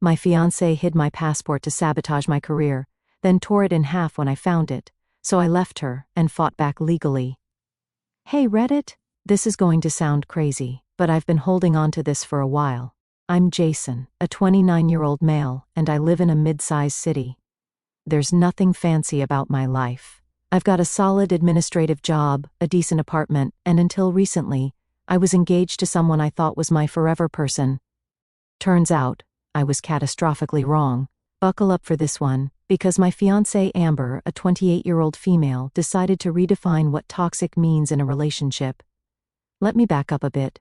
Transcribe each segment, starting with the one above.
My fiancé hid my passport to sabotage my career, then tore it in half when I found it, so I left her and fought back legally. Hey Reddit, this is going to sound crazy, but I've been holding on to this for a while. I'm Jason, a 29-year-old male, and I live in a mid-sized city. There's nothing fancy about my life. I've got a solid administrative job, a decent apartment, and until recently, I was engaged to someone I thought was my forever person. Turns out, I was catastrophically wrong. Buckle up for this one, because my fiancée Amber, a 28-year-old female, decided to redefine what toxic means in a relationship. Let me back up a bit.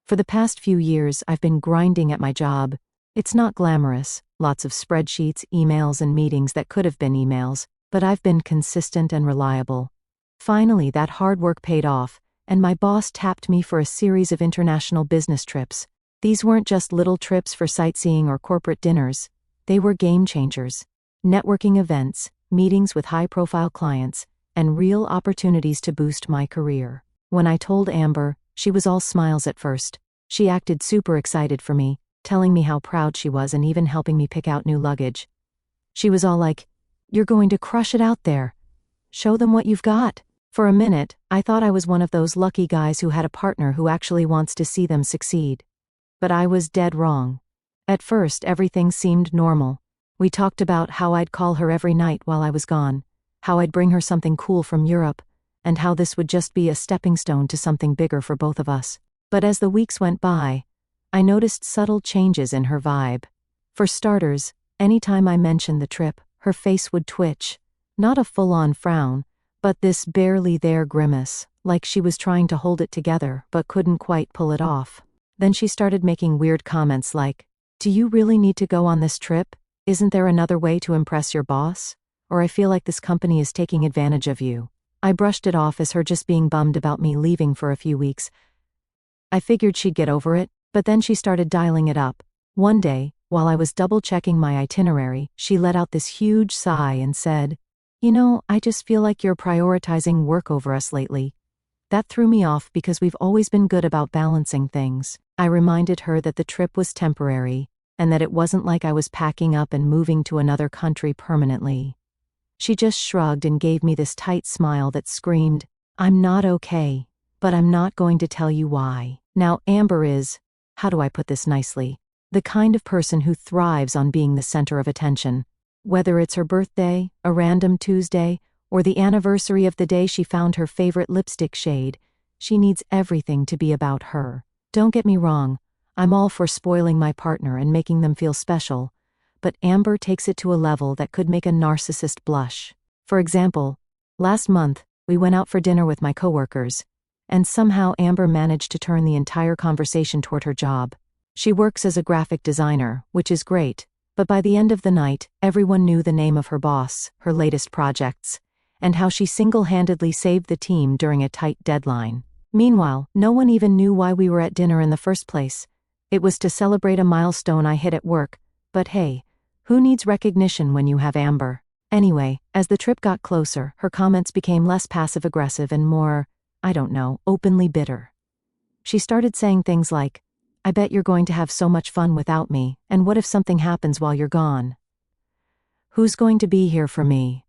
For the past few years, I've been grinding at my job. It's not glamorous, lots of spreadsheets, emails, and meetings that could have been emails, but I've been consistent and reliable. Finally, that hard work paid off, and my boss tapped me for a series of international business trips. These weren't just little trips for sightseeing or corporate dinners. They were game changers. Networking events, meetings with high-profile clients, and real opportunities to boost my career. When I told Amber, she was all smiles at first. She acted super excited for me, telling me how proud she was and even helping me pick out new luggage. She was all like, "You're going to crush it out there. Show them what you've got." For a minute, I thought I was one of those lucky guys who had a partner who actually wants to see them succeed. But I was dead wrong. At first, everything seemed normal. We talked about how I'd call her every night while I was gone, how I'd bring her something cool from Europe, and how this would just be a stepping stone to something bigger for both of us. But as the weeks went by, I noticed subtle changes in her vibe. For starters, anytime I mentioned the trip, her face would twitch. Not a full-on frown, but this barely there grimace, like she was trying to hold it together but couldn't quite pull it off. Then she started making weird comments like, "Do you really need to go on this trip? Isn't there another way to impress your boss? Or I feel like this company is taking advantage of you." I brushed it off as her just being bummed about me leaving for a few weeks. I figured she'd get over it, but then she started dialing it up. One day, while I was double-checking my itinerary, she let out this huge sigh and said, "You know, I just feel like you're prioritizing work over us lately." That threw me off because we've always been good about balancing things. I reminded her that the trip was temporary, and that it wasn't like I was packing up and moving to another country permanently. She just shrugged and gave me this tight smile that screamed, "I'm not okay, but I'm not going to tell you why." Now, Amber is, how do I put this nicely, the kind of person who thrives on being the center of attention. Whether it's her birthday, a random Tuesday, or the anniversary of the day she found her favorite lipstick shade, she needs everything to be about her. Don't get me wrong, I'm all for spoiling my partner and making them feel special, but Amber takes it to a level that could make a narcissist blush. For example, last month, we went out for dinner with my coworkers, and somehow Amber managed to turn the entire conversation toward her job. She works as a graphic designer, which is great, but by the end of the night, everyone knew the name of her boss, her latest projects, and how she single-handedly saved the team during a tight deadline. Meanwhile, no one even knew why we were at dinner in the first place. It was to celebrate a milestone I hit at work, but hey, who needs recognition when you have Amber? Anyway, as the trip got closer, her comments became less passive-aggressive and more, I don't know, openly bitter. She started saying things like, "I bet you're going to have so much fun without me, and what if something happens while you're gone? Who's going to be here for me?"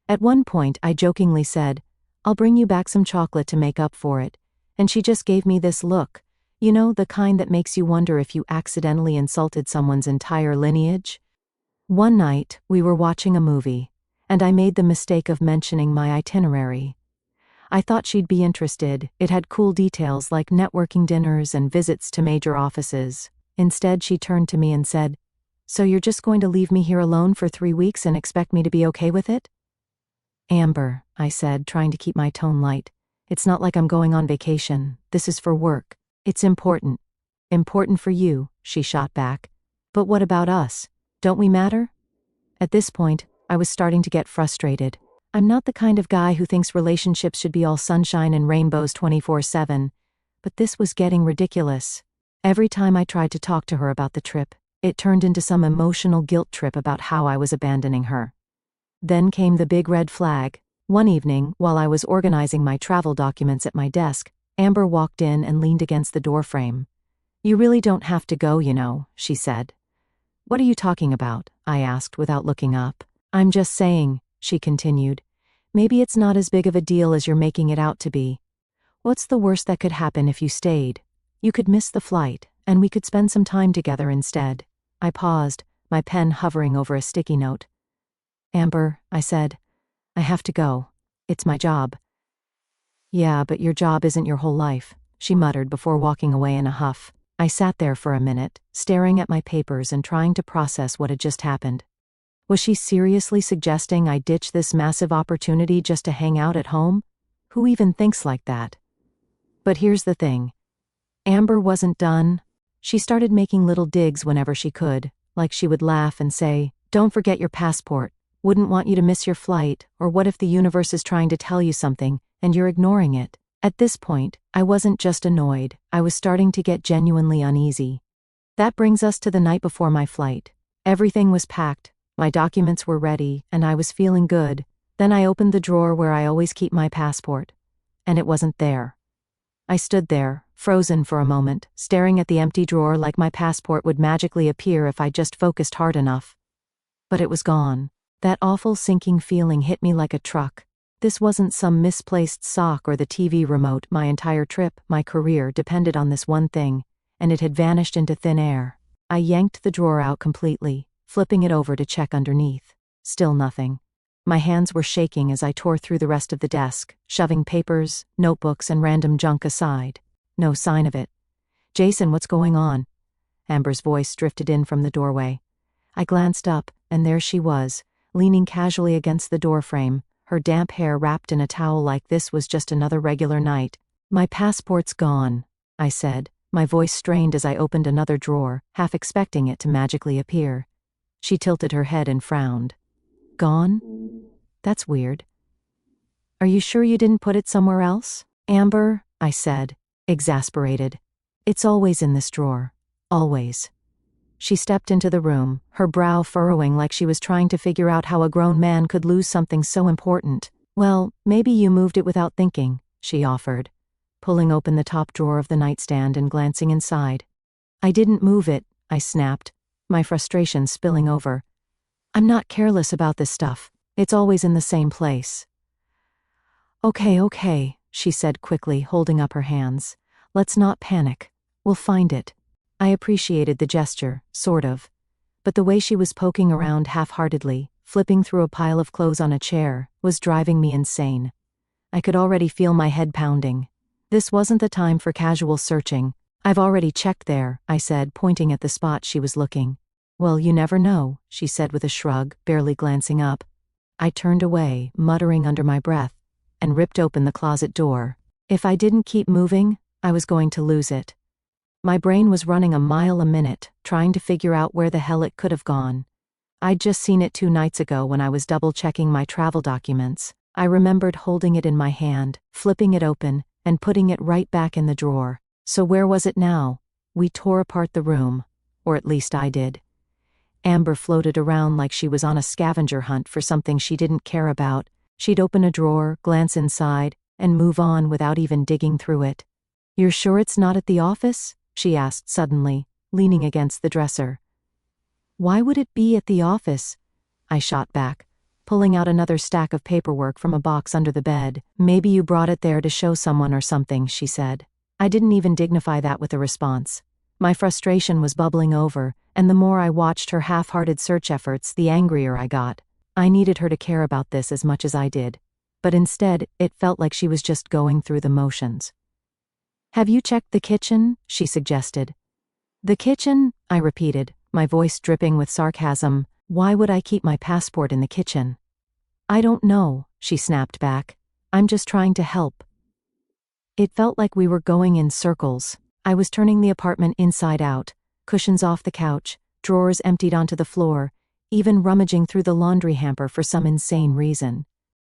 At one point, I jokingly said, "I'll bring you back some chocolate to make up for it," and she just gave me this look, you know, the kind that makes you wonder if you accidentally insulted someone's entire lineage. One night, we were watching a movie, and I made the mistake of mentioning my itinerary. I thought she'd be interested. It had cool details like networking dinners and visits to major offices. Instead, she turned to me and said, "So you're just going to leave me here alone for 3 weeks and expect me to be okay with it?" "Amber," I said, trying to keep my tone light, "it's not like I'm going on vacation. This is for work. It's important." "Important for you," she shot back. "But what about us? Don't we matter?" At this point, I was starting to get frustrated. I'm not the kind of guy who thinks relationships should be all sunshine and rainbows 24/7, but this was getting ridiculous. Every time I tried to talk to her about the trip, it turned into some emotional guilt trip about how I was abandoning her. Then came the big red flag. One evening, while I was organizing my travel documents at my desk, Amber walked in and leaned against the doorframe. "You really don't have to go, you know," she said. What are you talking about? I asked without looking up. I'm just saying, she continued. Maybe it's not as big of a deal as you're making it out to be. What's the worst that could happen if you stayed? You could miss the flight, and we could spend some time together instead. I paused, my pen hovering over a sticky note. Amber, I said, I have to go. It's my job. Yeah, but your job isn't your whole life, she muttered before walking away in a huff. I sat there for a minute, staring at my papers and trying to process what had just happened. Was she seriously suggesting I ditch this massive opportunity just to hang out at home? Who even thinks like that? But here's the thing. Amber wasn't done. She started making little digs whenever she could, like she would laugh and say, "Don't forget your passport. Wouldn't want you to miss your flight," or "What if the universe is trying to tell you something, and you're ignoring it?" At this point, I wasn't just annoyed, I was starting to get genuinely uneasy. That brings us to the night before my flight. Everything was packed, my documents were ready, and I was feeling good. Then I opened the drawer where I always keep my passport. And it wasn't there. I stood there, frozen for a moment, staring at the empty drawer like my passport would magically appear if I just focused hard enough. But it was gone. That awful sinking feeling hit me like a truck. This wasn't some misplaced sock or the TV remote. My entire trip, my career, depended on this one thing, and it had vanished into thin air. I yanked the drawer out completely, flipping it over to check underneath. Still nothing. My hands were shaking as I tore through the rest of the desk, shoving papers, notebooks, and random junk aside. No sign of it. "Jason, what's going on?" Amber's voice drifted in from the doorway. I glanced up, and there she was, leaning casually against the doorframe, her damp hair wrapped in a towel like this was just another regular night. "My passport's gone," I said, my voice strained as I opened another drawer, half expecting it to magically appear. She tilted her head and frowned. "Gone? That's weird. Are you sure you didn't put it somewhere else?" "Amber," I said, exasperated. "It's always in this drawer. Always." She stepped into the room, her brow furrowing like she was trying to figure out how a grown man could lose something so important. "Well, maybe you moved it without thinking," she offered, pulling open the top drawer of the nightstand and glancing inside. "I didn't move it," I snapped, my frustration spilling over. "I'm not careless about this stuff. It's always in the same place." Okay, she said quickly, holding up her hands. "Let's not panic. We'll find it." I appreciated the gesture, sort of. But the way she was poking around half-heartedly, flipping through a pile of clothes on a chair, was driving me insane. I could already feel my head pounding. This wasn't the time for casual searching. "I've already checked there," I said, pointing at the spot she was looking. "Well, you never know," she said with a shrug, barely glancing up. I turned away, muttering under my breath, and ripped open the closet door. If I didn't keep moving, I was going to lose it. My brain was running a mile a minute, trying to figure out where the hell it could have gone. I'd just seen it 2 nights ago when I was double-checking my travel documents. I remembered holding it in my hand, flipping it open, and putting it right back in the drawer. So where was it now? We tore apart the room. Or at least I did. Amber floated around like she was on a scavenger hunt for something she didn't care about. She'd open a drawer, glance inside, and move on without even digging through it. "You're sure it's not at the office?" she asked suddenly, leaning against the dresser. "Why would it be at the office?" I shot back, pulling out another stack of paperwork from a box under the bed. "Maybe you brought it there to show someone or something," she said. I didn't even dignify that with a response. My frustration was bubbling over, and the more I watched her half-hearted search efforts, the angrier I got. I needed her to care about this as much as I did. But instead, it felt like she was just going through the motions. "Have you checked the kitchen?" she suggested. "The kitchen?" I repeated, my voice dripping with sarcasm. "Why would I keep my passport in the kitchen?" "I don't know," she snapped back. "I'm just trying to help." It felt like we were going in circles. I was turning the apartment inside out, cushions off the couch, drawers emptied onto the floor, even rummaging through the laundry hamper for some insane reason.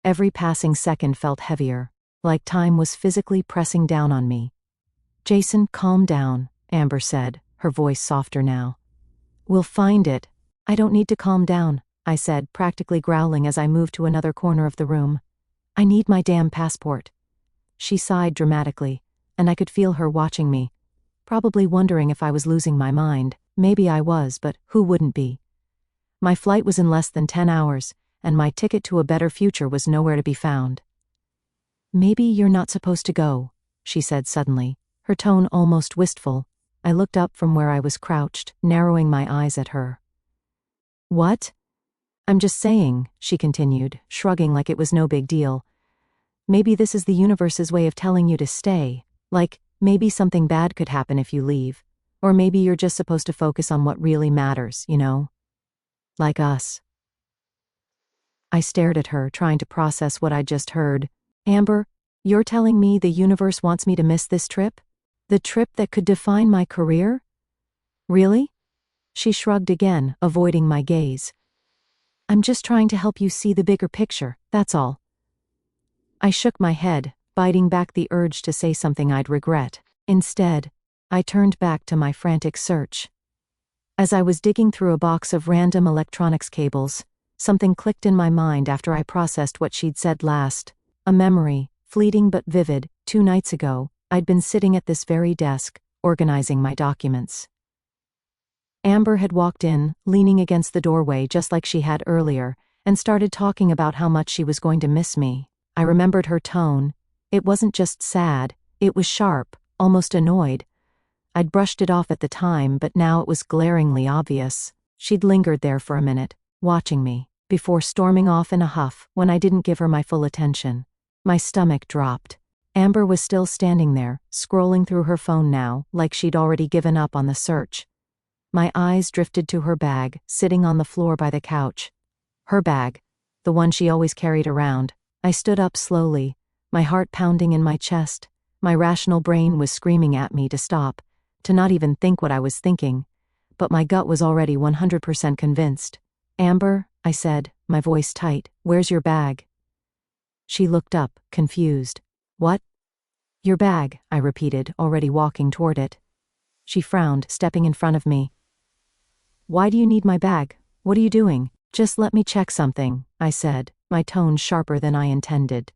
Every passing second felt heavier, like time was physically pressing down on me. "Jason, calm down," Amber said, her voice softer now. "We'll find it." "I don't need to calm down," I said, practically growling as I moved to another corner of the room. "I need my damn passport." She sighed dramatically, and I could feel her watching me, probably wondering if I was losing my mind. maybe I was, but who wouldn't be? My flight was in less than 10 hours, and my ticket to a better future was nowhere to be found. Maybe you're not supposed to go, she said suddenly, her tone almost wistful. I looked up from where I was crouched, narrowing my eyes at her. What? I'm just saying, she continued, shrugging like it was no big deal. Maybe this is the universe's way of telling you to stay, like, maybe something bad could happen if you leave, or maybe you're just supposed to focus on what really matters, you know? Like us. I stared at her, trying to process what I'd just heard. Amber, you're telling me the universe wants me to miss this trip? The trip that could define my career? Really? She shrugged again, avoiding my gaze. I'm just trying to help you see the bigger picture, that's all. I shook my head, biting back the urge to say something I'd regret. Instead, I turned back to my frantic search. As I was digging through a box of random electronics cables, something clicked in my mind after I processed what she'd said last. A memory, fleeting but vivid. 2 nights ago, I'd been sitting at this very desk, organizing my documents. Amber had walked in, leaning against the doorway just like she had earlier, and started talking about how much she was going to miss me. I remembered her tone. It wasn't just sad, it was sharp, almost annoyed. I'd brushed it off at the time, but now it was glaringly obvious. She'd lingered there for a minute, watching me, before storming off in a huff when I didn't give her my full attention. My stomach dropped. Amber was still standing there, scrolling through her phone now, like she'd already given up on the search. My eyes drifted to her bag, sitting on the floor by the couch. Her bag, the one she always carried around. I stood up slowly, my heart pounding in my chest. My rational brain was screaming at me to stop, to not even think what I was thinking, but my gut was already 100% convinced. Amber, I said, my voice tight, where's your bag? She looked up, confused. What? Your bag, I repeated, already walking toward it. She frowned, stepping in front of me. Why do you need my bag? What are you doing? Just let me check something, I said, my tone sharper than I intended.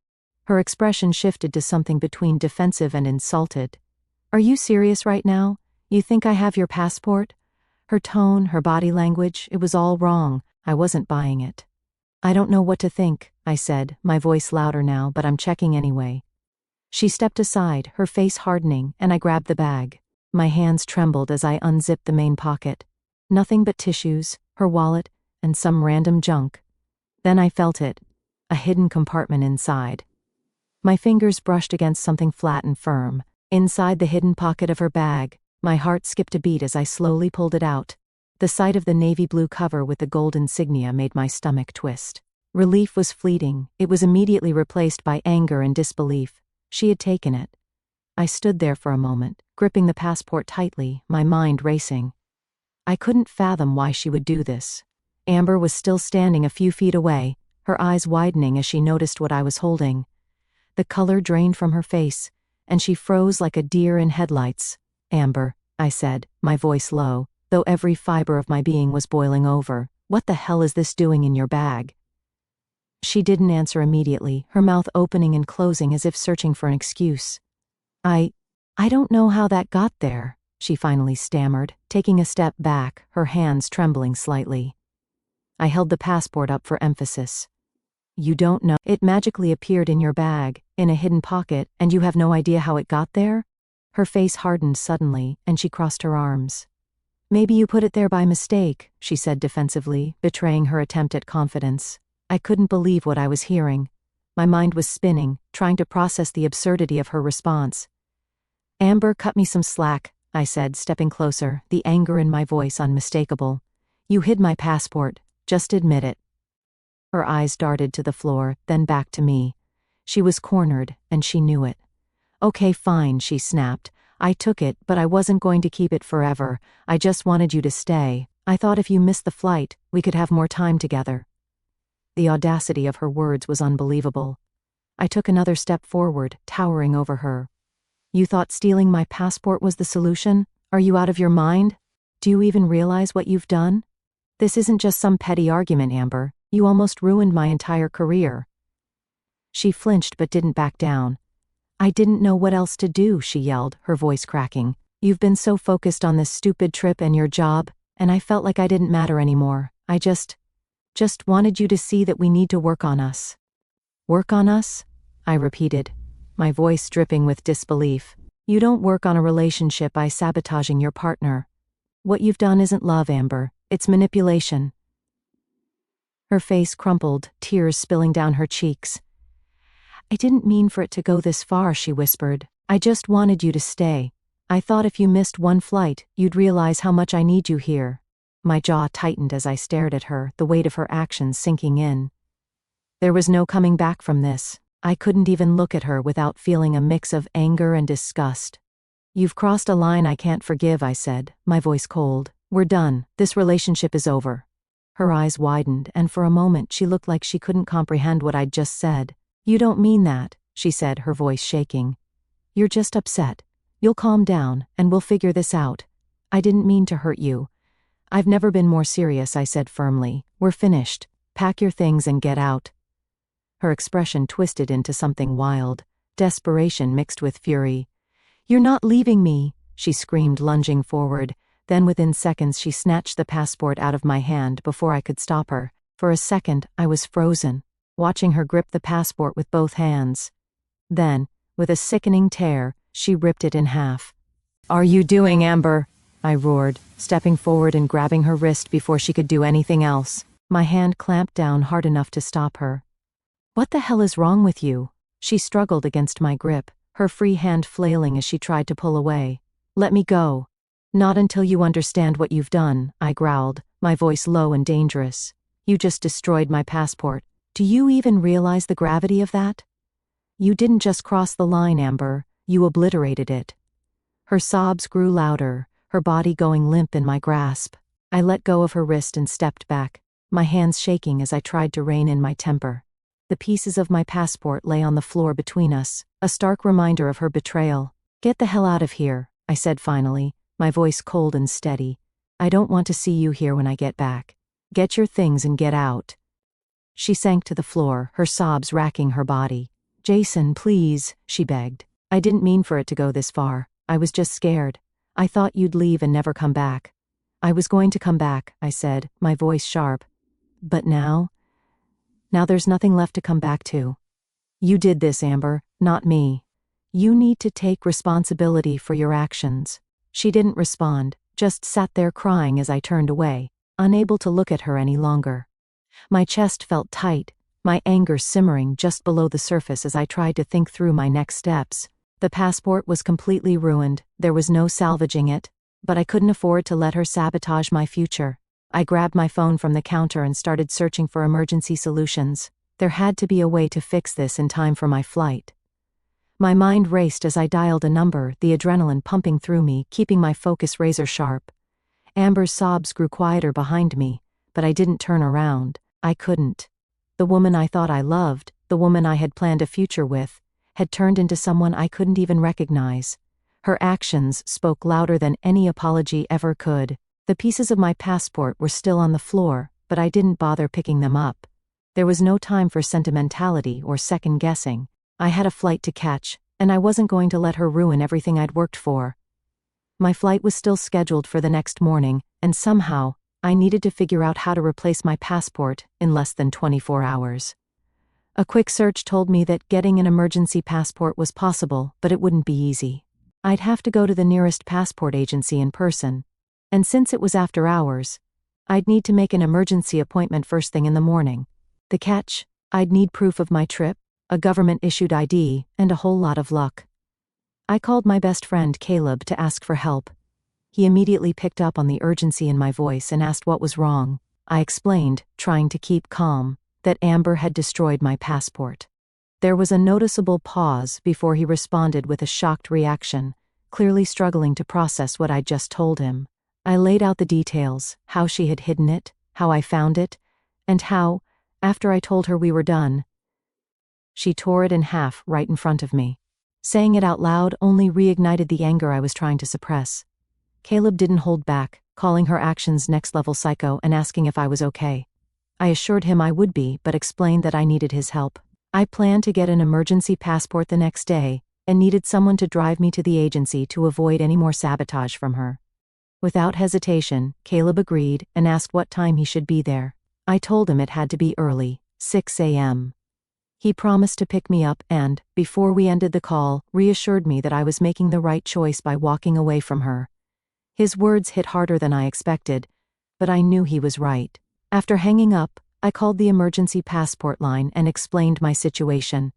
Her expression shifted to something between defensive and insulted. Are you serious right now? You think I have your passport? Her tone, her body language, it was all wrong. I wasn't buying it. I don't know what to think, I said, my voice louder now, but I'm checking anyway. She stepped aside, her face hardening, and I grabbed the bag. My hands trembled as I unzipped the main pocket. Nothing but tissues, her wallet, and some random junk. Then I felt it, a hidden compartment inside. My fingers brushed against something flat and firm. Inside the hidden pocket of her bag, my heart skipped a beat as I slowly pulled it out. The sight of the navy blue cover with the gold insignia made my stomach twist. Relief was fleeting. It was immediately replaced by anger and disbelief. She had taken it. I stood there for a moment, gripping the passport tightly, my mind racing. I couldn't fathom why she would do this. Amber was still standing a few feet away, her eyes widening as she noticed what I was holding. The color drained from her face, and she froze like a deer in headlights. Amber, I said, my voice low, though every fiber of my being was boiling over. What the hell is this doing in your bag? She didn't answer immediately, her mouth opening and closing as if searching for an excuse. I don't know how that got there, she finally stammered, taking a step back, her hands trembling slightly. I held the passport up for emphasis. You don't know? It magically appeared in your bag, in a hidden pocket, and you have no idea how it got there? Her face hardened suddenly, and she crossed her arms. Maybe you put it there by mistake, she said defensively, betraying her attempt at confidence. I couldn't believe what I was hearing. My mind was spinning, trying to process the absurdity of her response. Amber, cut me some slack, I said, stepping closer, the anger in my voice unmistakable. You hid my passport. Just admit it. Her eyes darted to the floor, then back to me. She was cornered, and she knew it. Okay, fine, she snapped. I took it, but I wasn't going to keep it forever. I just wanted you to stay. I thought if you missed the flight, we could have more time together. The audacity of her words was unbelievable. I took another step forward, towering over her. You thought stealing my passport was the solution? Are you out of your mind? Do you even realize what you've done? This isn't just some petty argument, Amber. You almost ruined my entire career. She flinched but didn't back down. I didn't know what else to do, she yelled, her voice cracking. You've been so focused on this stupid trip and your job, and I felt like I didn't matter anymore. I just wanted you to see that we need to work on us." "Work on us?" I repeated, my voice dripping with disbelief. "You don't work on a relationship by sabotaging your partner. What you've done isn't love, Amber. It's manipulation." Her face crumpled, tears spilling down her cheeks. "I didn't mean for it to go this far," she whispered. "I just wanted you to stay. I thought if you missed one flight, you'd realize how much I need you here." My jaw tightened as I stared at her, the weight of her actions sinking in. There was no coming back from this. I couldn't even look at her without feeling a mix of anger and disgust. "You've crossed a line I can't forgive," I said, my voice cold. "We're done. This relationship is over." Her eyes widened, and for a moment she looked like she couldn't comprehend what I'd just said. "You don't mean that," she said, her voice shaking. "You're just upset. You'll calm down, and we'll figure this out. I didn't mean to hurt you." "I've never been more serious," I said firmly. "We're finished. Pack your things and get out." Her expression twisted into something wild, desperation mixed with fury. "You're not leaving me," she screamed, lunging forward. Then within seconds she snatched the passport out of my hand before I could stop her. For a second, I was frozen, watching her grip the passport with both hands. Then, with a sickening tear, she ripped it in half. "Are you doing, Amber?" I roared, stepping forward and grabbing her wrist before she could do anything else. My hand clamped down hard enough to stop her. "What the hell is wrong with you?" She struggled against my grip, her free hand flailing as she tried to pull away. "Let me go." "Not until you understand what you've done," I growled, my voice low and dangerous. "You just destroyed my passport. Do you even realize the gravity of that? You didn't just cross the line, Amber. You obliterated it." Her sobs grew louder, her body going limp in my grasp. I let go of her wrist and stepped back, my hands shaking as I tried to rein in my temper. The pieces of my passport lay on the floor between us, a stark reminder of her betrayal. "Get the hell out of here," I said finally, my voice cold and steady. "I don't want to see you here when I get back. Get your things and get out." She sank to the floor, her sobs racking her body. "Jason, please," she begged. "I didn't mean for it to go this far. I was just scared. I thought you'd leave and never come back." "I was going to come back," I said, my voice sharp. "But now? Now there's nothing left to come back to. You did this, Amber, not me. You need to take responsibility for your actions." She didn't respond, just sat there crying as I turned away, unable to look at her any longer. My chest felt tight, my anger simmering just below the surface as I tried to think through my next steps. The passport was completely ruined, there was no salvaging it, but I couldn't afford to let her sabotage my future. I grabbed my phone from the counter and started searching for emergency solutions. There had to be a way to fix this in time for my flight. My mind raced as I dialed a number, the adrenaline pumping through me, keeping my focus razor sharp. Amber's sobs grew quieter behind me, but I didn't turn around. I couldn't. The woman I thought I loved, the woman I had planned a future with, had turned into someone I couldn't even recognize. Her actions spoke louder than any apology ever could. The pieces of my passport were still on the floor, but I didn't bother picking them up. There was no time for sentimentality or second-guessing. I had a flight to catch, and I wasn't going to let her ruin everything I'd worked for. My flight was still scheduled for the next morning, and somehow, I needed to figure out how to replace my passport in less than 24 hours. A quick search told me that getting an emergency passport was possible, but it wouldn't be easy. I'd have to go to the nearest passport agency in person, and since it was after hours, I'd need to make an emergency appointment first thing in the morning. The catch? I'd need proof of my trip, a government-issued ID, and a whole lot of luck. I called my best friend Caleb to ask for help. He immediately picked up on the urgency in my voice and asked what was wrong. I explained, trying to keep calm, that Amber had destroyed my passport. There was a noticeable pause before he responded with a shocked reaction, clearly struggling to process what I'd just told him. I laid out the details, how she had hidden it, how I found it, and how, after I told her we were done, she tore it in half right in front of me. Saying it out loud only reignited the anger I was trying to suppress. Caleb didn't hold back, calling her actions next-level psycho and asking if I was okay. I assured him I would be, but explained that I needed his help. I planned to get an emergency passport the next day, and needed someone to drive me to the agency to avoid any more sabotage from her. Without hesitation, Caleb agreed and asked what time he should be there. I told him it had to be early, 6 a.m. He promised to pick me up and, before we ended the call, reassured me that I was making the right choice by walking away from her. His words hit harder than I expected, but I knew he was right. After hanging up, I called the emergency passport line and explained my situation.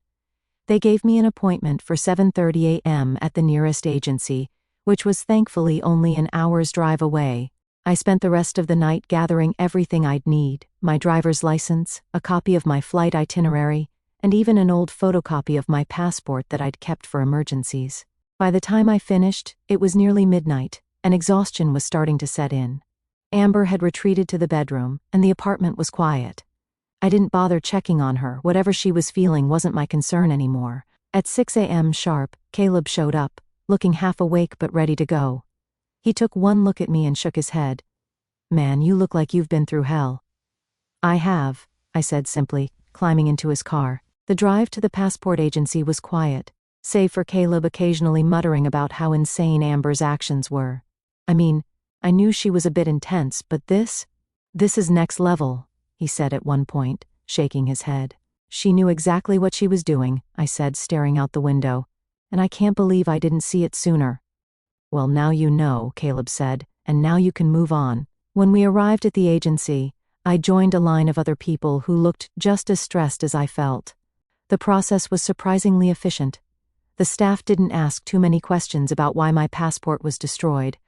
They gave me an appointment for 7:30 a.m. at the nearest agency, which was thankfully only an hour's drive away. I spent the rest of the night gathering everything I'd need: my driver's license, a copy of my flight itinerary, and even an old photocopy of my passport that I'd kept for emergencies. By the time I finished, it was nearly midnight, and exhaustion was starting to set in. Amber had retreated to the bedroom, and the apartment was quiet. I didn't bother checking on her. Whatever she was feeling wasn't my concern anymore. At 6 a.m. sharp, Caleb showed up, looking half awake but ready to go. He took one look at me and shook his head. "Man, you look like you've been through hell." "I have," I said simply, climbing into his car. The drive to the passport agency was quiet, save for Caleb occasionally muttering about how insane Amber's actions were. I mean, I knew she was a bit intense, but this is next level, he said at one point, shaking his head. "She knew exactly what she was doing," I said, staring out the window, "and I can't believe I didn't see it sooner." "Well, now you know," Caleb said, "and now you can move on." When we arrived at the agency, I joined a line of other people who looked just as stressed as I felt. The process was surprisingly efficient. The staff didn't ask too many questions about why my passport was destroyed,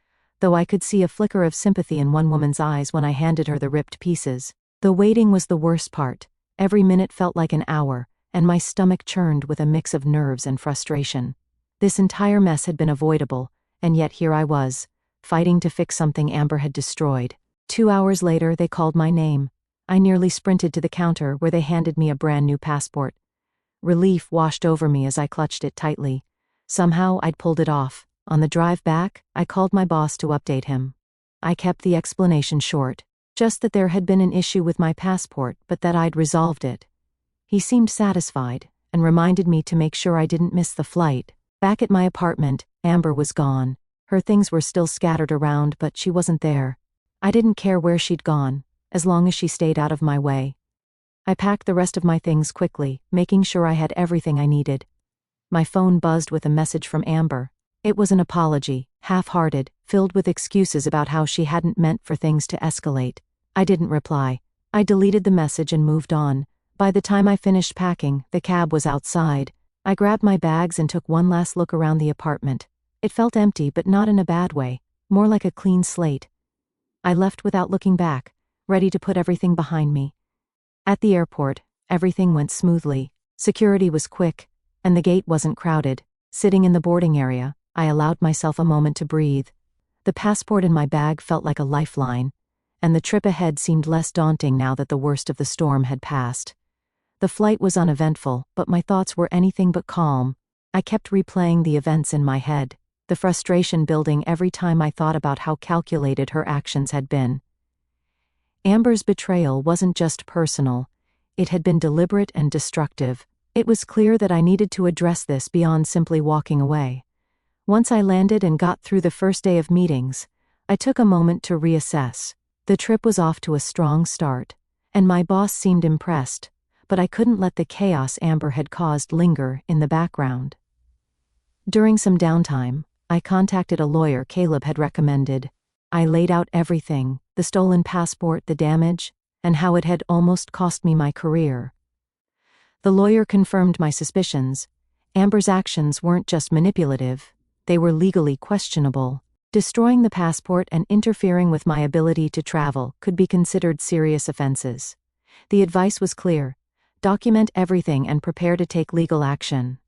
though I could see a flicker of sympathy in one woman's eyes when I handed her the ripped pieces. The waiting was the worst part. Every minute felt like an hour, and my stomach churned with a mix of nerves and frustration. This entire mess had been avoidable, and yet here I was, fighting to fix something Amber had destroyed. 2 hours later, they called my name. I nearly sprinted to the counter where they handed me a brand new passport. Relief washed over me as I clutched it tightly. Somehow I'd pulled it off. On the drive back, I called my boss to update him. I kept the explanation short, just that there had been an issue with my passport, but that I'd resolved it. He seemed satisfied, and reminded me to make sure I didn't miss the flight. Back at my apartment, Amber was gone. Her things were still scattered around, but she wasn't there. I didn't care where she'd gone, as long as she stayed out of my way. I packed the rest of my things quickly, making sure I had everything I needed. My phone buzzed with a message from Amber. It was an apology, half-hearted, filled with excuses about how she hadn't meant for things to escalate. I didn't reply. I deleted the message and moved on. By the time I finished packing, the cab was outside. I grabbed my bags and took one last look around the apartment. It felt empty, but not in a bad way, more like a clean slate. I left without looking back, ready to put everything behind me. At the airport, everything went smoothly. Security was quick, and the gate wasn't crowded. Sitting in the boarding area, I allowed myself a moment to breathe. The passport in my bag felt like a lifeline, and the trip ahead seemed less daunting now that the worst of the storm had passed. The flight was uneventful, but my thoughts were anything but calm. I kept replaying the events in my head, the frustration building every time I thought about how calculated her actions had been. Amber's betrayal wasn't just personal, it had been deliberate and destructive. It was clear that I needed to address this beyond simply walking away. Once I landed and got through the first day of meetings, I took a moment to reassess. The trip was off to a strong start, and my boss seemed impressed, but I couldn't let the chaos Amber had caused linger in the background. During some downtime, I contacted a lawyer Caleb had recommended. I laid out everything: the stolen passport, the damage, and how it had almost cost me my career. The lawyer confirmed my suspicions. Amber's actions weren't just manipulative, they were legally questionable. Destroying the passport and interfering with my ability to travel could be considered serious offenses. The advice was clear: document everything and prepare to take legal action.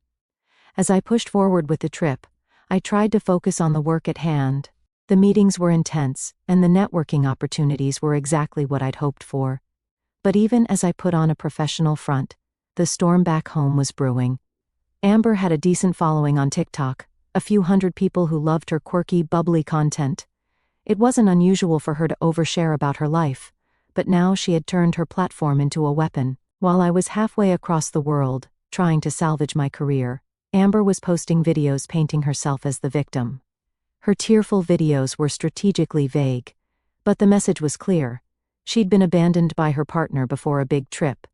As I pushed forward with the trip, I tried to focus on the work at hand. The meetings were intense, and the networking opportunities were exactly what I'd hoped for. But even as I put on a professional front, the storm back home was brewing. Amber had a decent following on TikTok, a few hundred people who loved her quirky, bubbly content. It wasn't unusual for her to overshare about her life, but now she had turned her platform into a weapon. While I was halfway across the world, trying to salvage my career, Amber was posting videos painting herself as the victim. Her tearful videos were strategically vague, but the message was clear. She'd been abandoned by her partner before a big trip,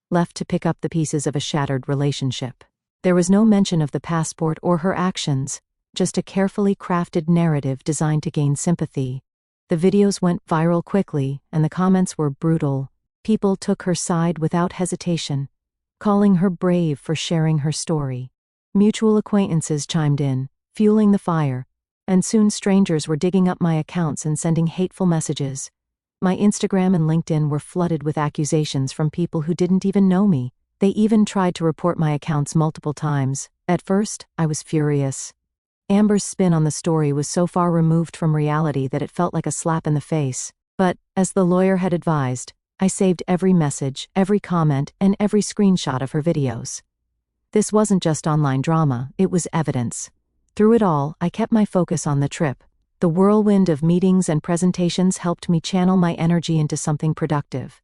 left to pick up the pieces of a shattered relationship. There was no mention of the passport or her actions, just a carefully crafted narrative designed to gain sympathy. The videos went viral quickly, and the comments were brutal. People took her side without hesitation, calling her brave for sharing her story. Mutual acquaintances chimed in, fueling the fire, and soon strangers were digging up my accounts and sending hateful messages. My Instagram and LinkedIn were flooded with accusations from people who didn't even know me. They even tried to report my accounts multiple times. At first, I was furious. Amber's spin on the story was so far removed from reality that it felt like a slap in the face. But, as the lawyer had advised, I saved every message, every comment, and every screenshot of her videos. This wasn't just online drama, it was evidence. Through it all, I kept my focus on the trip. The whirlwind of meetings and presentations helped me channel my energy into something productive.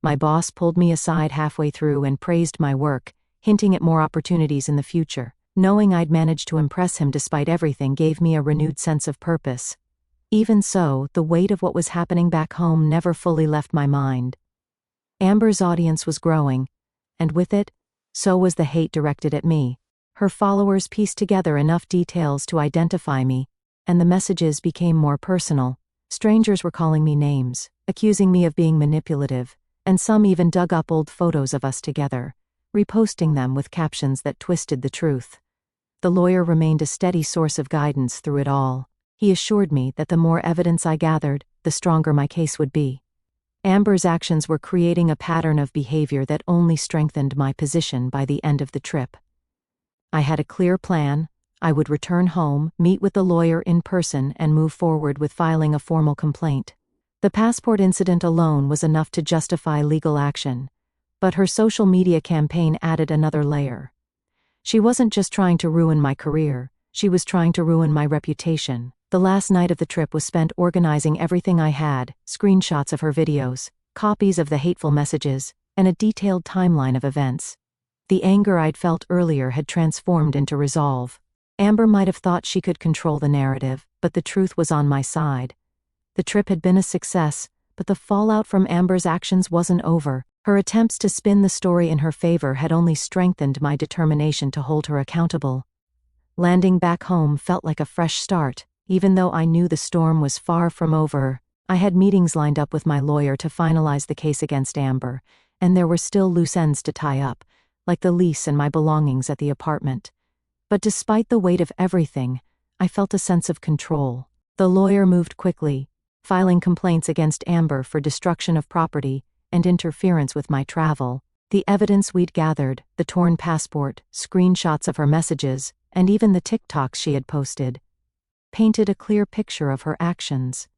My boss pulled me aside halfway through and praised my work, hinting at more opportunities in the future. Knowing I'd managed to impress him despite everything gave me a renewed sense of purpose. Even so, the weight of what was happening back home never fully left my mind. Amber's audience was growing, and with it, so was the hate directed at me. Her followers pieced together enough details to identify me, and the messages became more personal. Strangers were calling me names, accusing me of being manipulative, and some even dug up old photos of us together, reposting them with captions that twisted the truth. The lawyer remained a steady source of guidance through it all. He assured me that the more evidence I gathered, the stronger my case would be. Amber's actions were creating a pattern of behavior that only strengthened my position by the end of the trip. I had a clear plan. I would return home, meet with the lawyer in person, and move forward with filing a formal complaint. The passport incident alone was enough to justify legal action, but her social media campaign added another layer. She wasn't just trying to ruin my career, she was trying to ruin my reputation. The last night of the trip was spent organizing everything I had: screenshots of her videos, copies of the hateful messages, and a detailed timeline of events. The anger I'd felt earlier had transformed into resolve. Amber might have thought she could control the narrative, but the truth was on my side. The trip had been a success, but the fallout from Amber's actions wasn't over. Her attempts to spin the story in her favor had only strengthened my determination to hold her accountable. Landing back home felt like a fresh start. Even though I knew the storm was far from over, I had meetings lined up with my lawyer to finalize the case against Amber, and there were still loose ends to tie up, like the lease and my belongings at the apartment. But despite the weight of everything, I felt a sense of control. The lawyer moved quickly, filing complaints against Amber for destruction of property and interference with my travel. The evidence we'd gathered, the torn passport, screenshots of her messages, and even the TikToks she had posted, painted a clear picture of her actions.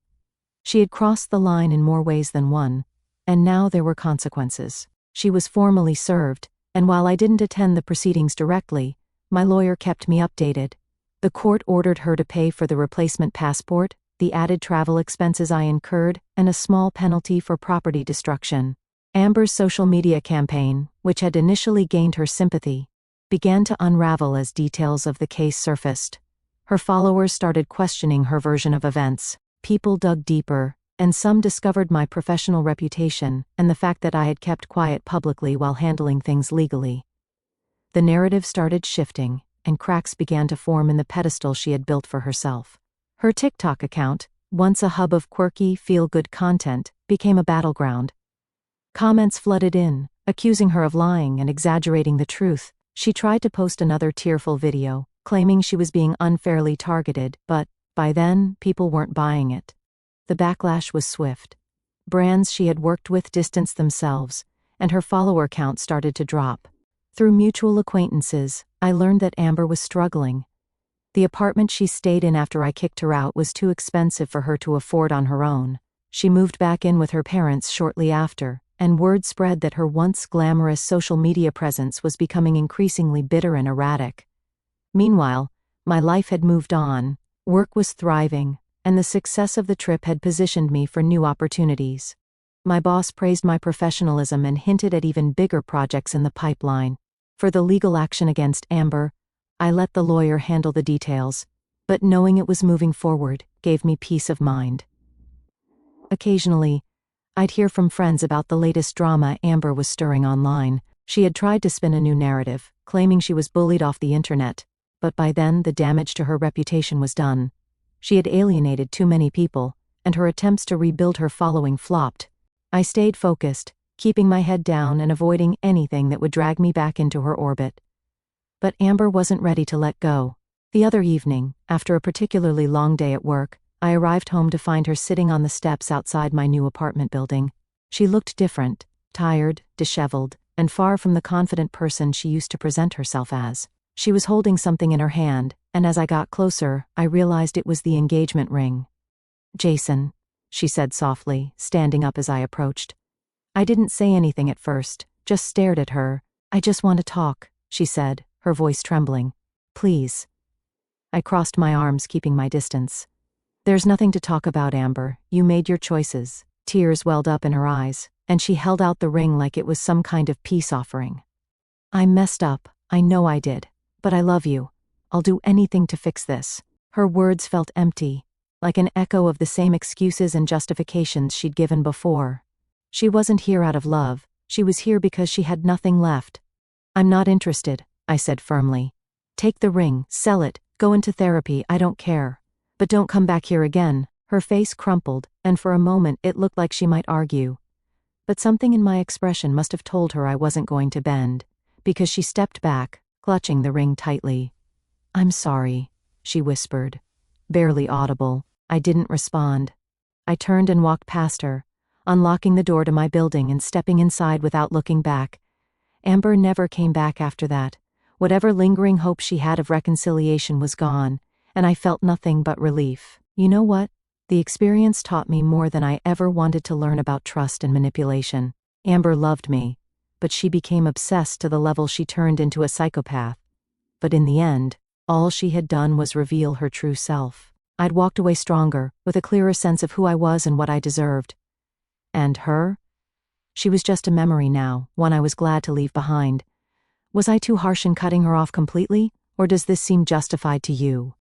She had crossed the line in more ways than one, and now there were consequences. She was formally served, and while I didn't attend the proceedings directly, my lawyer kept me updated. The court ordered her to pay for the replacement passport, the added travel expenses I incurred, and a small penalty for property destruction. Amber's social media campaign, which had initially gained her sympathy, began to unravel as details of the case surfaced. Her followers started questioning her version of events. People dug deeper, and some discovered my professional reputation and the fact that I had kept quiet publicly while handling things legally. The narrative started shifting, and cracks began to form in the pedestal she had built for herself. Her TikTok account, once a hub of quirky, feel-good content, became a battleground. Comments flooded in, accusing her of lying and exaggerating the truth. She tried to post another tearful video, claiming she was being unfairly targeted, but, by then, people weren't buying it. The backlash was swift. Brands she had worked with distanced themselves, and her follower count started to drop. Through mutual acquaintances, I learned that Amber was struggling. The apartment she stayed in after I kicked her out was too expensive for her to afford on her own. She moved back in with her parents shortly after, and word spread that her once glamorous social media presence was becoming increasingly bitter and erratic. Meanwhile, my life had moved on, work was thriving, and the success of the trip had positioned me for new opportunities. My boss praised my professionalism and hinted at even bigger projects in the pipeline. For the legal action against Amber, I let the lawyer handle the details, but knowing it was moving forward gave me peace of mind. Occasionally, I'd hear from friends about the latest drama Amber was stirring online. She had tried to spin a new narrative, claiming she was bullied off the internet, but by then the damage to her reputation was done. She had alienated too many people, and her attempts to rebuild her following flopped. I stayed focused, keeping my head down and avoiding anything that would drag me back into her orbit. But Amber wasn't ready to let go. The other evening, after a particularly long day at work, I arrived home to find her sitting on the steps outside my new apartment building. She looked different, tired, disheveled, and far from the confident person she used to present herself as. She was holding something in her hand, and as I got closer, I realized it was the engagement ring. "Jason," she said softly, standing up as I approached. I didn't say anything at first, just stared at her. "I just want to talk," she said, her voice trembling. "Please." I crossed my arms, keeping my distance. "There's nothing to talk about, Amber. You made your choices." Tears welled up in her eyes, and she held out the ring like it was some kind of peace offering. "I messed up, I know I did. But I love you. I'll do anything to fix this." Her words felt empty, like an echo of the same excuses and justifications she'd given before. She wasn't here out of love, she was here because she had nothing left. "I'm not interested," I said firmly. "Take the ring, sell it, go into therapy, I don't care. But don't come back here again." Her face crumpled, and for a moment it looked like she might argue. But something in my expression must have told her I wasn't going to bend, because she stepped back, clutching the ring tightly. "I'm sorry," she whispered, barely audible. I didn't respond. I turned and walked past her, unlocking the door to my building and stepping inside without looking back. Amber never came back after that. Whatever lingering hope she had of reconciliation was gone, and I felt nothing but relief. You know what? The experience taught me more than I ever wanted to learn about trust and manipulation. Amber loved me, but she became obsessed to the level she turned into a psychopath. But in the end, all she had done was reveal her true self. I'd walked away stronger, with a clearer sense of who I was and what I deserved. And her? She was just a memory now, one I was glad to leave behind. Was I too harsh in cutting her off completely, or does this seem justified to you?